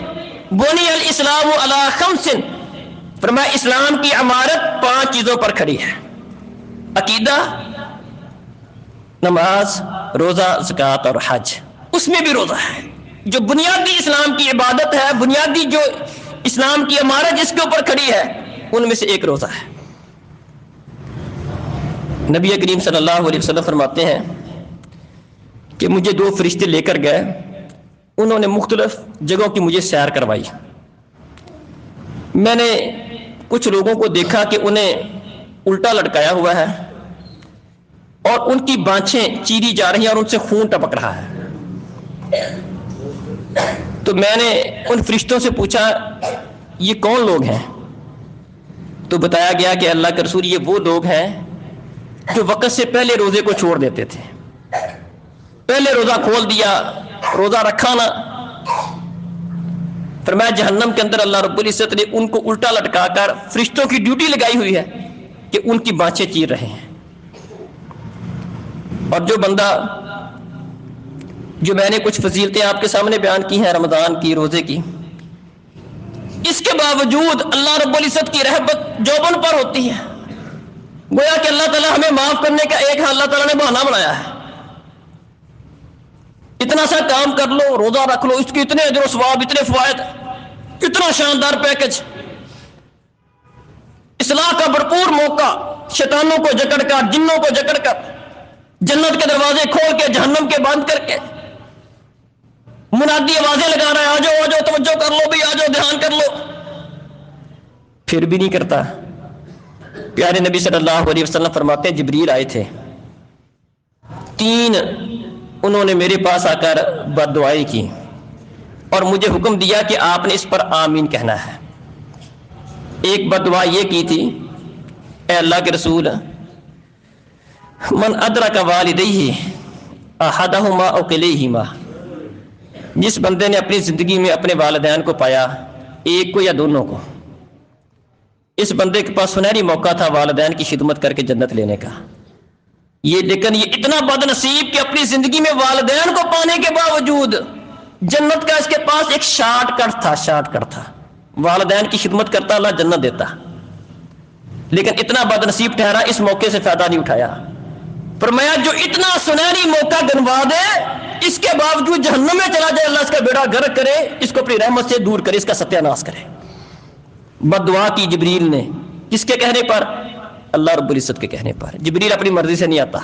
بنی الاسلام علی 5, فرمایا اسلام کی عمارت 5 چیزوں پر کھڑی ہے. عقیدہ, نماز, روزہ, زکوٰۃ اور حج. اس میں بھی روزہ ہے. جو بنیادی اسلام کی عبادت ہے, بنیادی جو اسلام کی عمارت جس کے اوپر کھڑی ہے, ان میں سے ایک روزہ ہے. نبی کریم صلی اللہ علیہ وسلم فرماتے ہیں کہ مجھے 2 فرشتے لے کر گئے. انہوں نے مختلف جگہوں کی مجھے سیر کروائی. میں نے کچھ لوگوں کو دیکھا کہ انہیں الٹا لٹکایا ہوا ہے اور ان کی بانچیں چیری جا رہی ہیں اور ان سے خون ٹپک رہا ہے. تو میں نے ان فرشتوں سے پوچھا یہ کون لوگ ہیں؟ تو بتایا گیا کہ اللہ کے رسول یہ وہ لوگ ہیں جو وقت سے پہلے روزے کو چھوڑ دیتے تھے. پہلے روزہ کھول دیا, روزہ رکھا نہ. فرمایا جہنم کے اندر اللہ رب العزت نے ان کو الٹا لٹکا کر فرشتوں کی ڈیوٹی لگائی ہوئی ہے کہ ان کی بانچیں چیر رہے ہیں. اور جو بندہ, جو میں نے کچھ فضیلتیں آپ کے سامنے بیان کی ہیں رمضان کی, روزے کی, اس کے باوجود اللہ رب العزت کی رحمت جو ان پر ہوتی ہے, گویا کہ اللہ تعالیٰ ہمیں معاف کرنے کا ایک اللہ تعالیٰ نے بہانہ بنایا ہے. اتنا سا کام کر لو, روزہ رکھ لو, اس کے اتنے اجر و ثواب, اتنے فوائد, اتنا شاندار پیکج, اصلاح کا بھرپور موقع, شیطانوں کو جکڑ کر, جنوں کو جکڑ کر, جنت کے دروازے کھول کے جہنم کے بند کر کے منادی آوازیں لگا رہا ہے, آ جاؤ آ جاؤ, توجہ کر لو بھی, آ جاؤ دھیان کر لو, پھر بھی نہیں کرتا. پیارے نبی صلی اللہ علیہ وسلم فرماتے ہیں جبریل آئے تھے, 3 انہوں نے میرے پاس آ کر بد دعائی کی اور مجھے حکم دیا کہ آپ نے اس پر آمین کہنا ہے. ایک بد دعا یہ کی تھی, اے اللہ کے رسول, من ادرک والدیہ احدہما او کلیہما, جس بندے نے اپنی زندگی میں اپنے والدین کو پایا, ایک کو یا دونوں کو, اس بندے کے پاس سنہری موقع تھا والدین کی خدمت کر کے جنت لینے کا. یہ لیکن یہ اتنا بد نصیب کہ اپنی زندگی میں والدین کو پانے کے باوجود جنت کا اس کے پاس ایک شارٹ کٹ تھا. والدین کی خدمت کرتا, اللہ جنت دیتا, لیکن اتنا بد نصیب ٹھہرا, اس موقع سے فائدہ نہیں اٹھایا. فرمایا جو اتنا سنہری موقع گنوا دے, اس کے باوجود جہنم میں چلا جائے, اللہ اس کا بیڑا غرق کرے, اس کو اپنی رحمت سے دور کرے, اس کا ستیہ ناش کرے. بد دعا کی جبریل نے, کس کے کہنے پر؟ اللہ رب العزت کے کہنے پر. جبریل اپنی مرضی سے نہیں آتا,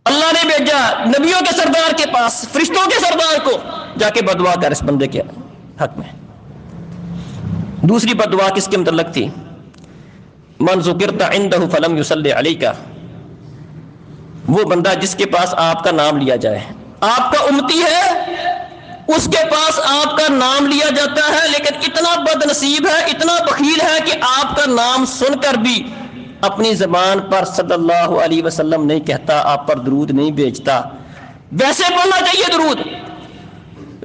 اللہ نے بھیجا نبیوں کے سردار کے پاس, فرشتوں کے سردار کو, جا کے بد دعا کر اس بندے کے حق میں. دوسری بد دعا کس کے متعلق تھی؟ من ذکرت عنده فلم یصلی علیک, وہ بندہ جس کے پاس آپ کا نام لیا جائے, آپ کا امتی ہے, اس کے پاس آپ کا نام لیا جاتا ہے, لیکن اتنا بد نصیب ہے, اتنا بخیل ہے کہ آپ کا نام سن کر بھی اپنی زبان پر صلی اللہ علیہ وسلم نہیں کہتا, آپ پر درود نہیں بھیجتا. ویسے پڑھنا چاہیے درود,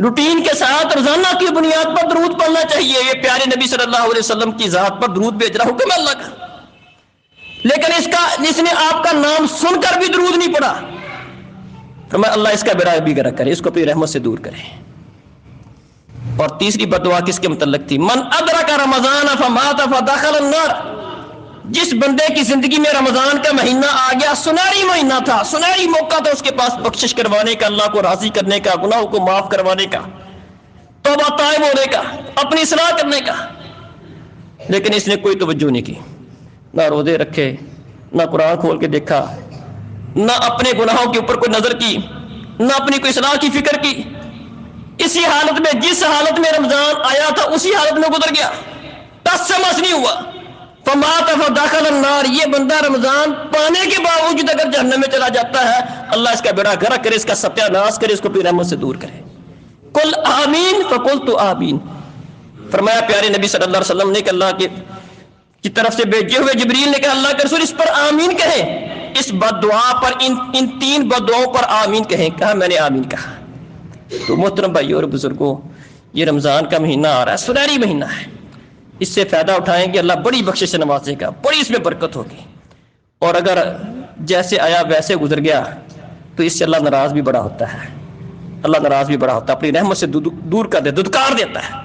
روٹین کے ساتھ روزانہ کی بنیاد پر درود پڑھنا چاہیے. یہ پیارے نبی صلی اللہ علیہ وسلم کی ذات پر درود بھیج رہا, حکم اللہ کا, لیکن اس نے آپ کا نام سن کر بھی درود نہیں پڑھا. فرمایا اللہ اس کا بیڑا بھی غرق کرے, اس کو اپنی رحمت سے دور کرے. اور تیسری بد دعا کس کے متعلق تھی؟ من ادرک رمضان فمات فدخل النار, جس بندے کی زندگی میں رمضان کا مہینہ آ گیا, سنہری مہینہ تھا, سنہری موقع تھا اس کے پاس بخشش کروانے کا, اللہ کو راضی کرنے کا, گناہوں کو معاف کروانے کا, توبہ طائب ہونے کا, اپنی اصلاح کرنے کا, لیکن اس نے کوئی توجہ نہیں کی, نہ روزے رکھے, نہ قرآن کھول کے دیکھا, نہ اپنے گناہوں کے اوپر کوئی نظر کی, نہ اپنی کوئی اصلاح کی فکر کی. اسی حالت میں, جس حالت میں رمضان آیا تھا اسی حالت میں گزر گیا, ٹس سے مس نہیں ہوا. فمات فدخل النار, یہ بندہ رمضان پانے کے باوجود اگر جہنم میں چلا جاتا ہے, اللہ اس کا بیڑا غرق کرے, اس کا ستیہ ناش کرے, اس کو اپنی رحمت سے دور کرے. قل آمین فقلت آمین. فرمایا پیارے نبی صلی اللہ علیہ وسلم نے کہ اللہ کی طرف سے بھیجے ہوئے جبریل نے کہا اللہ کے رسول اس پر آمین کہیں. اس بد دعا پر، ان 3 بد دعاؤں پر آمین کہیں. کہا میں نے آمین کہا. تو محترم بھائیوں اور بزرگوں، یہ رمضان کا مہینہ آ رہا ہے، سنہری مہینہ ہے. اس سے فائدہ اٹھائیں گے، اللہ بڑی بخشش سے نوازے گا، بڑی اس میں برکت ہوگی. اور اگر جیسے آیا ویسے گزر گیا تو اس سے اللہ ناراض بھی بڑا ہوتا ہے. اللہ ناراض بھی بڑا ہوتا ہے، اپنی رحمت سے دور کر دے، دھتکار دیتا ہے.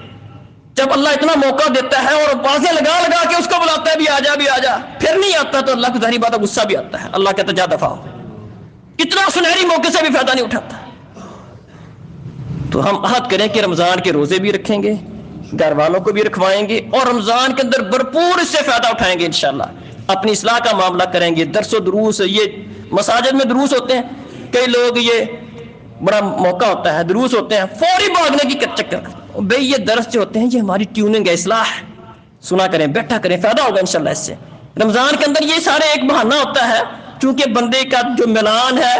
جب اللہ اتنا موقع دیتا ہے اور بازیں لگا لگا کے اس کو بلاتا ہے بھی آ جا بھی آ جا، پھر نہیں آتا تو اللہ کو ظاہری بات ہے غصہ بھی آتا ہے. اللہ کہتا ہے جا دفع ہو. اتنا سنہری موقع سے بھی فائدہ نہیں اٹھاتا. تو ہم عہد کریں کہ رمضان کے روزے بھی رکھیں گے، گھر والوں کو بھی رکھوائیں گے، اور رمضان کے اندر بھرپور اس سے فائدہ اٹھائیں گے انشاءاللہ. اپنی اصلاح کا معاملہ کریں گے، درس و دروس، یہ مساجد میں دروس ہوتے ہیں، کئی لوگ یہ بڑا موقع ہوتا ہے، دروس ہوتے ہیں، فوری بھاگنے کی چکر. بھئی یہ درس جو ہوتے ہیں یہ ہماری ٹیوننگ ہے، اصلاح ہے. سنا کریں، بیٹھا کریں، فائدہ ہوگا انشاءاللہ اس سے. رمضان کے اندر یہ سارے ایک بہانہ ہوتا ہے، چونکہ بندے کا جو میلان ہے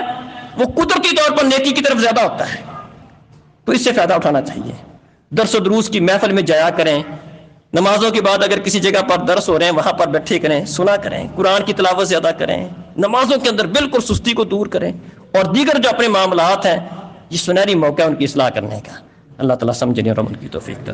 وہ قدرتی طور پر نیکی کی طرف زیادہ ہوتا ہے، تو اس سے فائدہ اٹھانا چاہیے. درس و دروس کی محفل میں جایا کریں. نمازوں کے بعد اگر کسی جگہ پر درس ہو رہے ہیں وہاں پر بیٹھے کریں، سنا کریں، قرآن کی تلاوت زیادہ کریں، نمازوں کے اندر بالکل سستی کو دور کریں، اور دیگر جو اپنے معاملات ہیں یہ سنہری موقع ہے ان کی اصلاح کرنے کا. اللہ تعالیٰ سمجھنے اور عمل کی توفیق دے.